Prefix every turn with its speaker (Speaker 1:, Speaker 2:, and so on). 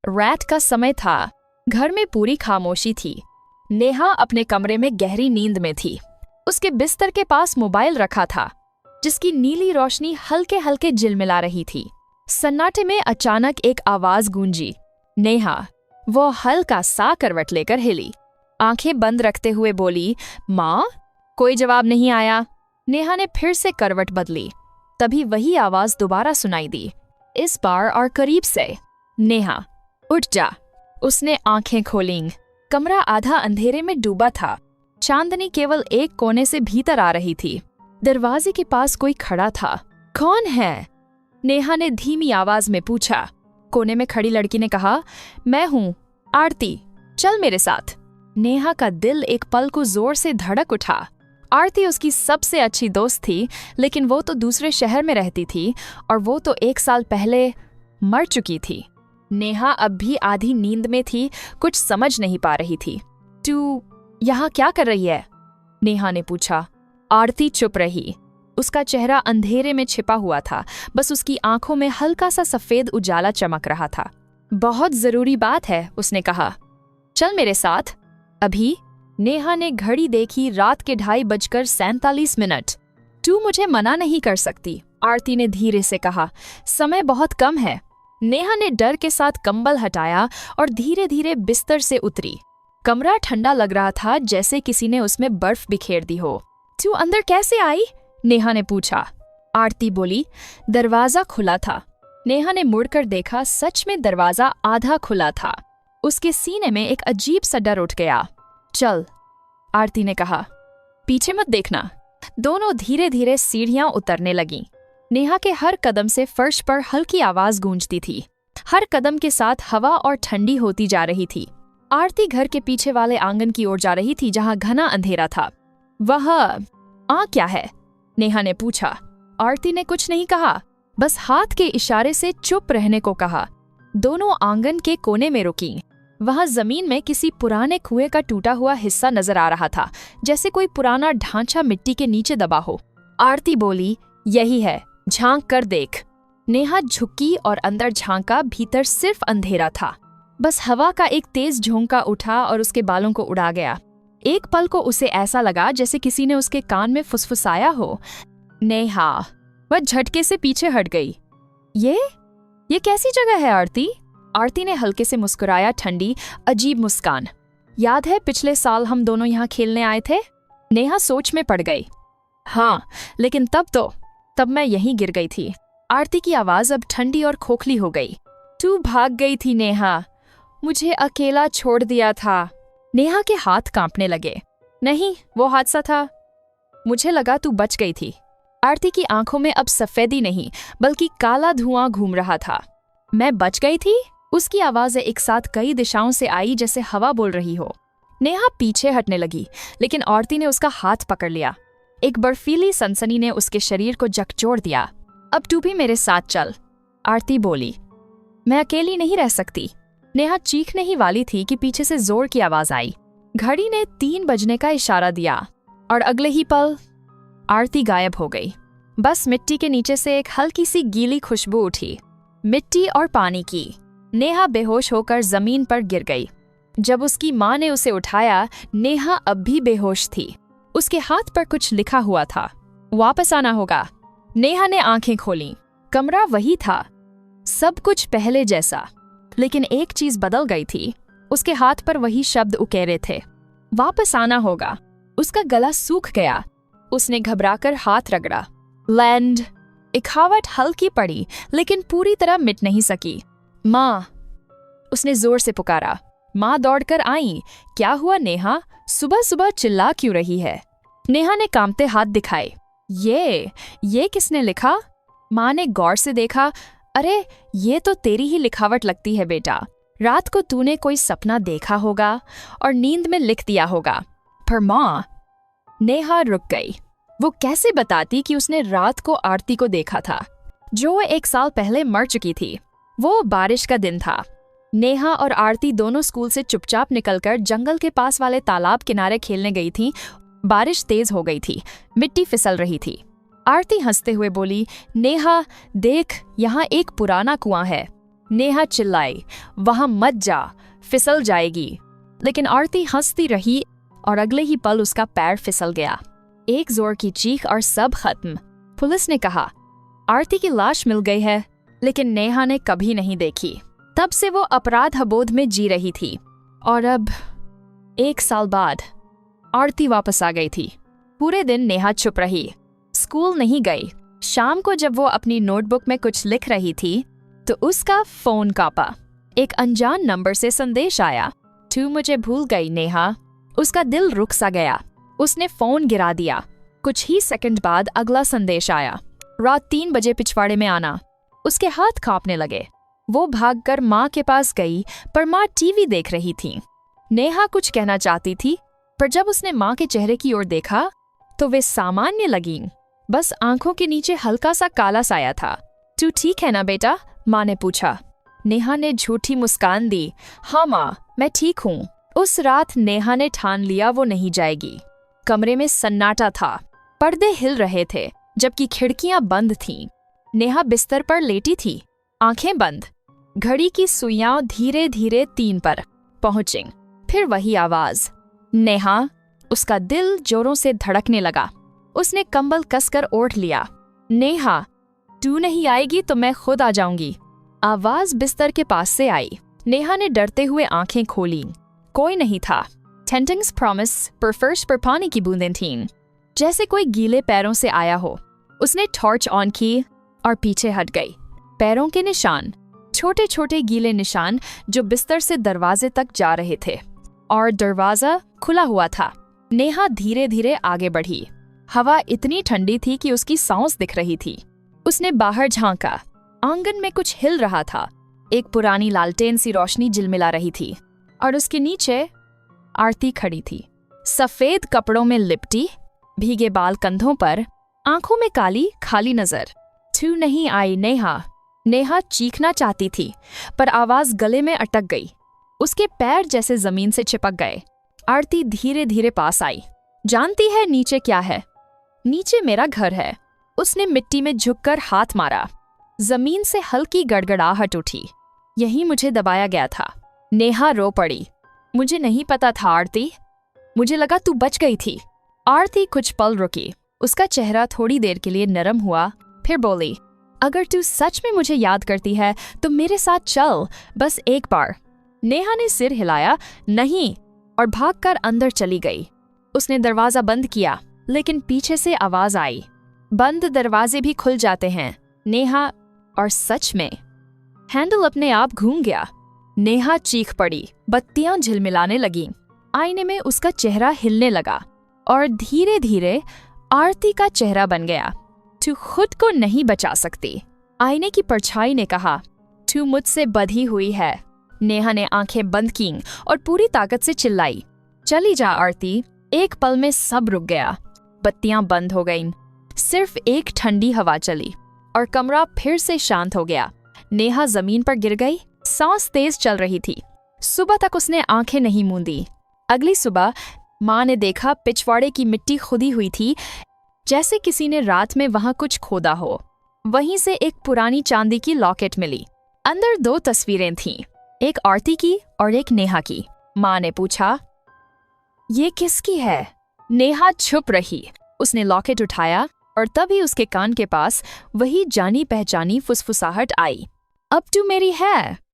Speaker 1: रात का समय था। घर में पूरी खामोशी थी। नेहा अपने कमरे में गहरी नींद में थी। उसके बिस्तर के पास मोबाइल रखा था, जिसकी नीली रोशनी हल्के हल्के झिलमिला रही थी। सन्नाटे में अचानक एक आवाज गूंजी, नेहा। वो हल्का सा करवट लेकर हिली, आंखें बंद रखते हुए बोली, माँ। कोई जवाब नहीं आया। नेहा ने फिर से करवट बदली। तभी वही आवाज दोबारा सुनाई दी, इस बार और करीब से, नेहा उठ जा। उसने आंखें खोलीं। कमरा आधा अंधेरे में डूबा था। चांदनी केवल एक कोने से भीतर आ रही थी। दरवाजे के पास कोई खड़ा था। कौन है? नेहा ने धीमी आवाज में पूछा। कोने में खड़ी लड़की ने कहा, मैं हूं, आरती, चल मेरे साथ। नेहा का दिल एक पल को जोर से धड़क उठा। आरती उसकी सबसे अच्छी दोस्त थी, लेकिन वो तो दूसरे शहर में रहती थी और वो तो 1 साल पहले मर चुकी थी। नेहा अब भी आधी नींद में थी, कुछ समझ नहीं पा रही थी। तू यहाँ क्या कर रही है? नेहा ने पूछा। आरती चुप रही। उसका चेहरा अंधेरे में छिपा हुआ था, बस उसकी आंखों में हल्का सा सफेद उजाला चमक रहा था। बहुत जरूरी बात है, उसने कहा। चल मेरे साथ। अभी? नेहा ने घड़ी देखी, रात के 2:47। तू मुझे मना नहीं कर सकती, आरती ने धीरे से कहा। समय बहुत कम है। नेहा ने डर के साथ कंबल हटाया और धीरे धीरे बिस्तर से उतरी। कमरा ठंडा लग रहा था, जैसे किसी ने उसमें बर्फ बिखेर दी हो। तू अंदर कैसे आई? नेहा ने पूछा। आरती बोली, दरवाजा खुला था। नेहा ने मुड़कर देखा, सच में दरवाजा आधा खुला था। उसके सीने में एक अजीब सा डर उठ गया। चल, आरती ने कहा, पीछे मत देखना। दोनों धीरे धीरे सीढ़ियां उतरने लगीं। नेहा के हर कदम से फर्श पर हल्की आवाज गूंजती थी। हर कदम के साथ हवा और ठंडी होती जा रही थी। आरती घर के पीछे वाले आंगन की ओर जा रही थी, जहां घना अंधेरा था। वह क्या है? नेहा ने पूछा। आरती ने कुछ नहीं कहा, बस हाथ के इशारे से चुप रहने को कहा। दोनों आंगन के कोने में रुकीं। वहां जमीन में किसी पुराने कुएं का टूटा हुआ हिस्सा नजर आ रहा था, जैसे कोई पुराना ढांचा मिट्टी के नीचे दबा हो। आरती बोली, यही है, झांक कर देख। नेहा झुकी और अंदर झांका। भीतर सिर्फ अंधेरा था। बस हवा का एक तेज झोंका उठा और उसके बालों को उड़ा गया। एक पल को उसे ऐसा लगा जैसे किसी ने उसके कान में फुसफुसाया हो, नेहा। वह झटके से पीछे हट गई। ये कैसी जगह है आरती? आरती ने हल्के से मुस्कुराया, ठंडी अजीब मुस्कान। याद है पिछले साल हम दोनों यहाँ खेलने आए थे? नेहा सोच में पड़ गई। हाँ, लेकिन तब मैं यहीं गिर गई थी। आरती की आवाज अब ठंडी और खोखली हो गई। तू भाग गई थी नेहा, मुझे अकेला छोड़ दिया था। नेहा के हाथ कांपने लगे। नहीं, वो हादसा था। मुझे लगा तू बच गई थी। आरती की आंखों में अब सफेदी नहीं, बल्कि काला धुआं घूम रहा था। मैं बच गई थी? उसकी आवाज़ें एक साथ कई दिशाओं से आई, जैसे हवा बोल रही हो। नेहा पीछे हटने लगी, लेकिन आरती ने उसका हाथ पकड़ लिया। एक बर्फीली सनसनी ने उसके शरीर को झकझोर दिया। अब तू भी मेरे साथ चल, आरती बोली। मैं अकेली नहीं रह सकती। नेहा चीखने ही वाली थी कि पीछे से जोर की आवाज आई। घड़ी ने 3 बजने का इशारा दिया और अगले ही पल आरती गायब हो गई। बस मिट्टी के नीचे से एक हल्की सी गीली खुशबू उठी, मिट्टी और पानी की। नेहा बेहोश होकर जमीन पर गिर गई। जब उसकी माँ ने उसे उठाया, नेहा अब भी बेहोश थी। उसके हाथ पर कुछ लिखा हुआ था, वापस आना होगा। नेहा ने आंखें खोलीं। कमरा वही था, सब कुछ पहले जैसा, लेकिन एक चीज बदल गई थी। उसके हाथ पर वही शब्द उकेरे थे, वापस आना होगा। उसका गला सूख गया। उसने घबराकर हाथ रगड़ा। लैंड। इखावट हल्की पड़ी, लेकिन पूरी तरह मिट नहीं सकी। माँ, उसने जोर से पुकारा। माँ दौड़कर आई। क्या हुआ नेहा? सुबह सुबह चिल्ला क्यों रही है? नेहा ने कांपते हाथ दिखाए। ये किसने लिखा? माँ ने गौर से देखा। अरे, ये तो तेरी ही लिखावट लगती है बेटा। रात को तूने कोई सपना देखा होगा और नींद में लिख दिया होगा। पर माँ, नेहा रुक गई। वो कैसे बताती कि उसने रात को आरती को देखा था, जो 1 साल पहले मर चुकी थी। वो बारिश का दिन था। नेहा और आरती दोनों स्कूल से चुपचाप निकलकर जंगल के पास वाले तालाब किनारे खेलने गई थी। बारिश तेज हो गई थी, मिट्टी फिसल रही थी। आरती हंसते हुए बोली, नेहा देख, यहाँ एक पुराना कुआं है। नेहा चिल्लाई, वहां मत जा, फिसल जाएगी। लेकिन आरती हंसती रही और अगले ही पल उसका पैर फिसल गया। एक जोर की चीख और सब खत्म। पुलिस ने कहा, आरती की लाश मिल गई है, लेकिन नेहा ने कभी नहीं देखी। तब से वो अपराध-बोध में जी रही थी। और अब 1 साल बाद आरती वापस आ गई थी। पूरे दिन नेहा चुप रही, स्कूल नहीं गई। शाम को जब वो अपनी नोटबुक में कुछ लिख रही थी तो उसका फोन कांपा। एक अनजान नंबर से संदेश आया, तू मुझे भूल गई नेहा। उसका दिल रुक सा गया। उसने फोन गिरा दिया। कुछ ही सेकंड बाद अगला संदेश आया, रात 3 बजे पिछवाड़े में आना। उसके हाथ कांपने लगे। वो भागकर माँ के पास गई, पर माँ टीवी देख रही थी। नेहा कुछ कहना चाहती थी, पर जब उसने माँ के चेहरे की ओर देखा तो वे सामान्य लगीं। बस आंखों के नीचे हल्का सा काला साया था। तू ठीक है ना बेटा? माँ ने पूछा। नेहा ने झूठी मुस्कान दी, हाँ माँ, मैं ठीक हूँ। उस रात नेहा ने ठान लिया वो नहीं जाएगी। कमरे में सन्नाटा था। पर्दे हिल रहे थे, जबकि खिड़कियां बंद थीं। नेहा बिस्तर पर लेटी थी, आंखें बंद। घड़ी की सुइयां धीरे धीरे 3 पर पहुंचीं। फिर वही आवाज, नेहा। उसका दिल जोरों से धड़कने लगा। उसने कंबल कसकर ओढ़ लिया। नेहा, तू नहीं आएगी तो मैं खुद आ जाऊंगी। आवाज बिस्तर के पास से आई। नेहा ने डरते हुए आंखें खोली। कोई नहीं था। टेंटिंग्स प्रॉमिस पर फर्श पर पानी की बूंदें थीं, जैसे कोई गीले पैरों से आया हो। उसने टॉर्च ऑन की और पीछे हट गई। पैरों के निशान, छोटे छोटे गीले निशान जो बिस्तर से दरवाजे तक जा रहे थे। और दरवाजा खुला हुआ था। नेहा धीरे धीरे आगे बढ़ी। हवा इतनी ठंडी थी कि उसकी सांस दिख रही थी। उसने बाहर झांका। आंगन में कुछ हिल रहा था। एक पुरानी लालटेन सी रोशनी झिलमिला रही थी और उसके नीचे आरती खड़ी थी, सफेद कपड़ों में लिपटी, भीगे बाल कंधों पर, आंखों में काली खाली नजर। तू नहीं आई नेहा। नेहा चीखना चाहती थी, पर आवाज गले में अटक गई। उसके पैर जैसे जमीन से चिपक गए। आरती धीरे धीरे पास आई। जानती है नीचे क्या है? नीचे मेरा घर है। उसने मिट्टी में झुककर हाथ मारा। जमीन से हल्की गड़गड़ाहट उठी। यही मुझे दबाया गया था। नेहा रो पड़ी। मुझे नहीं पता था आरती, मुझे लगा तू बच गई थी। आरती कुछ पल रुकी। उसका चेहरा थोड़ी देर के लिए नरम हुआ, फिर बोली, अगर तू सच में मुझे याद करती है तो मेरे साथ चल, बस एक बार। नेहा ने सिर हिलाया, नहीं, और भागकर अंदर चली गई। उसने दरवाजा बंद किया, लेकिन पीछे से आवाज आई, बंद दरवाजे भी खुल जाते हैं नेहा। और सच में हैंडल अपने आप घूम गया। नेहा चीख पड़ी। बत्तियां झिलमिलाने लगीं। आईने में उसका चेहरा हिलने लगा और धीरे धीरे आरती का चेहरा बन गया। तू खुद को नहीं बचा सकती, आईने की परछाई ने कहा। तू मुझसे बंधी हुई है। नेहा ने आंखें बंद कीं और पूरी ताकत से चिल्लाई, चली जा आरती। एक पल में सब रुक गया। बत्तियां बंद हो गईं। सिर्फ एक ठंडी हवा चली और कमरा फिर से शांत हो गया। नेहा जमीन पर गिर गई। सांस तेज चल रही थी। सुबह तक उसने आंखें नहीं मूंदी। अगली सुबह माँ ने देखा पिछवाड़े की मिट्टी खुदी हुई थी, जैसे किसी ने रात में वहां कुछ खोदा हो। वहीं से एक पुरानी चांदी की लॉकेट मिली। अंदर 2 तस्वीरें थीं, एक आरती की और एक नेहा की। माँ ने पूछा, ये किसकी है? नेहा चुप रही। उसने लॉकेट उठाया और तभी उसके कान के पास वही जानी पहचानी फुसफुसाहट आई, अब तू मेरी है।